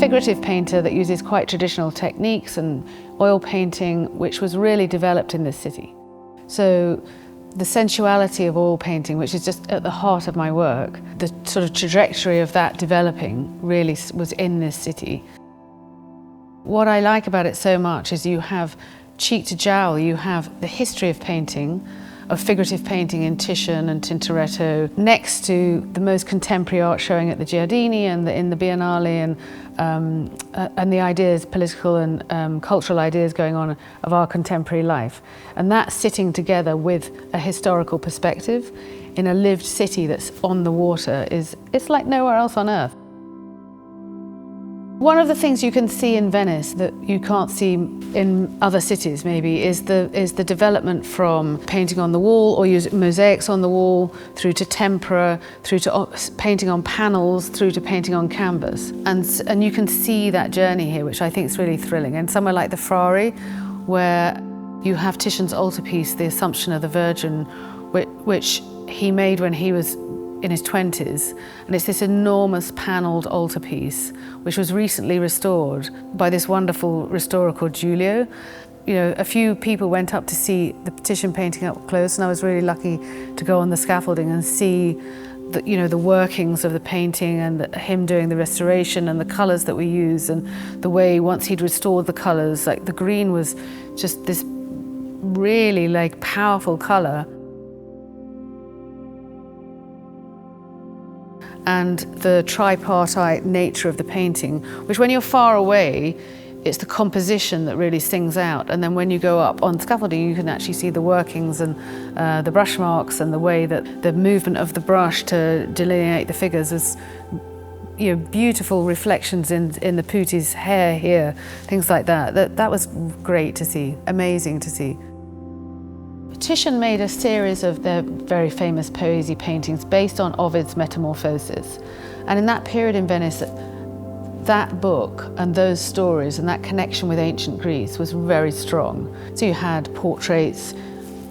figurative painter that uses quite traditional techniques and oil painting, which was really developed in this city. So the sensuality of oil painting, which is just at the heart of my work, the sort of trajectory of that developing really was in this city. What I like about it so much is you have cheek to jowl, you have the history of painting, of figurative painting in Titian and Tintoretto, next to the most contemporary art showing at the Giardini and in the Biennale, and the ideas, political and cultural ideas going on of our contemporary life. And that sitting together with a historical perspective in a lived city that's on the water it's like nowhere else on earth. One of the things you can see in Venice that you can't see in other cities maybe is the development from painting on the wall or use mosaics on the wall through to tempera, through to painting on panels, through to painting on canvas. And you can see that journey here, which I think is really thrilling. And somewhere like the Frari, where you have Titian's altarpiece, the Assumption of the Virgin, which he made when he was in his 20s, and it's this enormous panelled altarpiece which was recently restored by this wonderful restorer called Giulio. You know, a few people went up to see the Titian painting up close, and I was really lucky to go on the scaffolding and see the workings of the painting and him doing the restoration and the colours that we use, and the way once he'd restored the colours, like the green was just this really like powerful colour. And the tripartite nature of the painting, which when you're far away, it's the composition that really sings out. And then when you go up on scaffolding, you can actually see the workings and the brush marks and the way that the movement of the brush to delineate the figures is, you know, beautiful reflections in the Puti's hair here, things like that. That was great to see, amazing to see. Titian made a series of their very famous poesy paintings based on Ovid's Metamorphosis. And in that period in Venice, that book and those stories and that connection with ancient Greece was very strong. So you had portraits,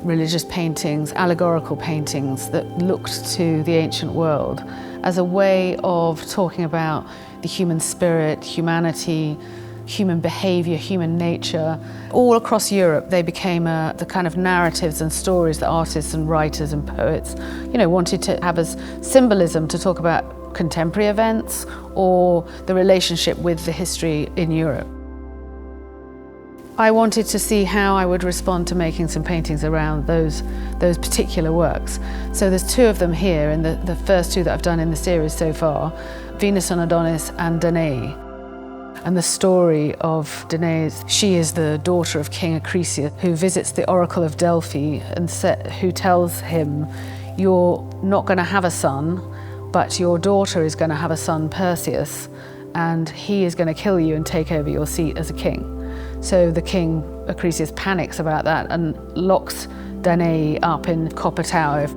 religious paintings, allegorical paintings that looked to the ancient world as a way of talking about the human spirit, humanity, human behaviour, human nature. All across Europe, they became the kind of narratives and stories that artists and writers and poets, you know, wanted to have as symbolism to talk about contemporary events or the relationship with the history in Europe. I wanted to see how I would respond to making some paintings around those particular works. So there's two of them here, and the first two that I've done in the series so far, Venus and Adonis and Danae. And the story of Danae, she is the daughter of King Acrisius, who visits the Oracle of Delphi and who tells him, you're not going to have a son, but your daughter is going to have a son, Perseus, and he is going to kill you and take over your seat as a king. So the king, Acrisius, panics about that and locks Danae up in Copper Tower.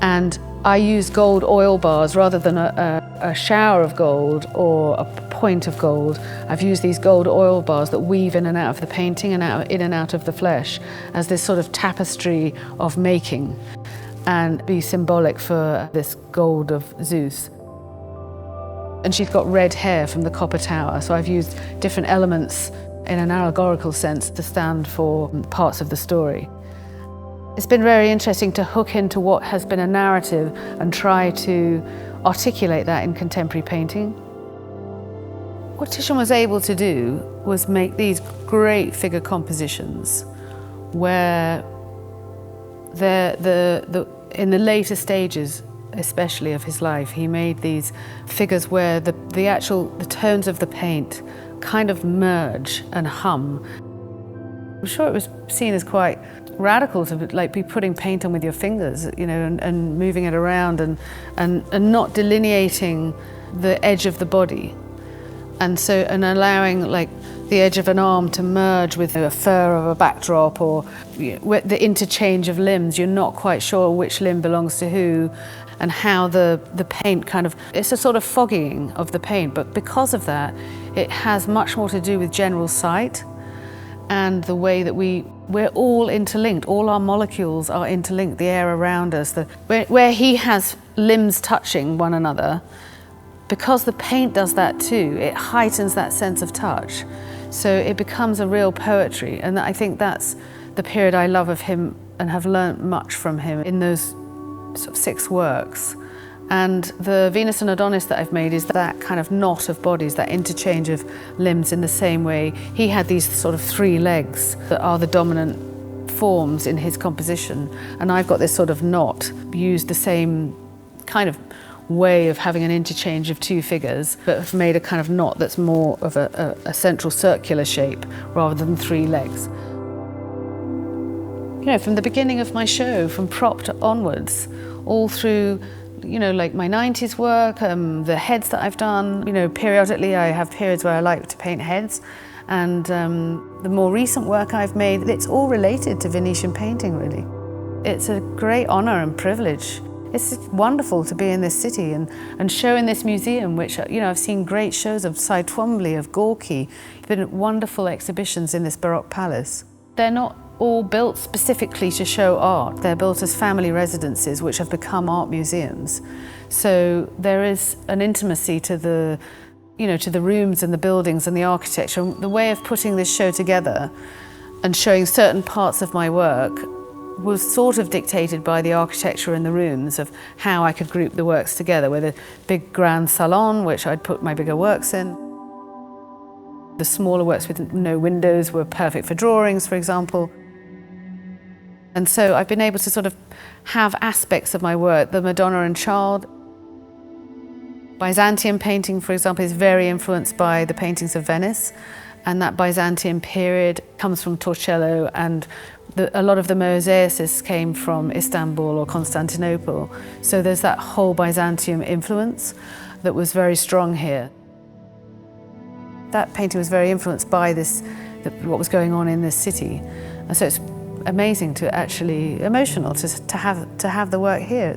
And I use gold oil bars rather than a shower of gold or a point of gold. I've used these gold oil bars that weave in and out of the painting and in and out of the flesh as this sort of tapestry of making and be symbolic for this gold of Zeus. And she's got red hair from the Copper Tower, so I've used different elements in an allegorical sense to stand for parts of the story. It's been very interesting to hook into what has been a narrative and try to articulate that in contemporary painting. What Titian was able to do was make these great figure compositions where in the later stages, especially of his life, he made these figures where the tones of the paint kind of merge and hum. I'm sure it was seen as quite radical to be putting paint on with your fingers, you know, and moving it around and not delineating the edge of the body, and allowing the edge of an arm to merge with a fur of a backdrop, or the interchange of limbs. You're not quite sure which limb belongs to who, and how the paint it's a sort of fogging of the paint, but because of that, it has much more to do with general sight and the way that we're all interlinked. All our molecules are interlinked, the air around us. Where he has limbs touching one another, because the paint does that too, it heightens that sense of touch. So it becomes a real poetry, and I think that's the period I love of him and have learnt much from him in those sort of 6 works. And the Venus and Adonis that I've made is that kind of knot of bodies, that interchange of limbs in the same way. He had these sort of 3 legs that are the dominant forms in his composition, and I've got this sort of knot, used the same kind of way of having an interchange of 2 figures, but have made a kind of knot that's more of a central circular shape rather than 3 legs. You know, from the beginning of my show, from prop to onwards, all through, you know, like my 90s work, the heads that I've done, you know, periodically I have periods where I like to paint heads, and the more recent work I've made, it's all related to Venetian painting, really. It's a great honour and privilege. It's wonderful to be in this city and show in this museum, which, you know, I've seen great shows of Cy Twombly, of Gorky, been wonderful exhibitions in this Baroque palace. They're not all built specifically to show art. They're built as family residences which have become art museums. So there is an intimacy to the, you know, to the rooms and the buildings and the architecture. The way of putting this show together and showing certain parts of my work was sort of dictated by the architecture in the rooms, of how I could group the works together, with a big grand salon which I'd put my bigger works in. The smaller works with no windows were perfect for drawings, for example. And so I've been able to sort of have aspects of my work. The Madonna and Child. Byzantium painting, for example, is very influenced by the paintings of Venice, and that Byzantium period comes from Torcello, and a lot of the mosaics came from Istanbul or Constantinople. So there's that whole Byzantium influence that was very strong here. That painting was very influenced by what was going on in this city. And so it's amazing to actually, emotional to have the work here.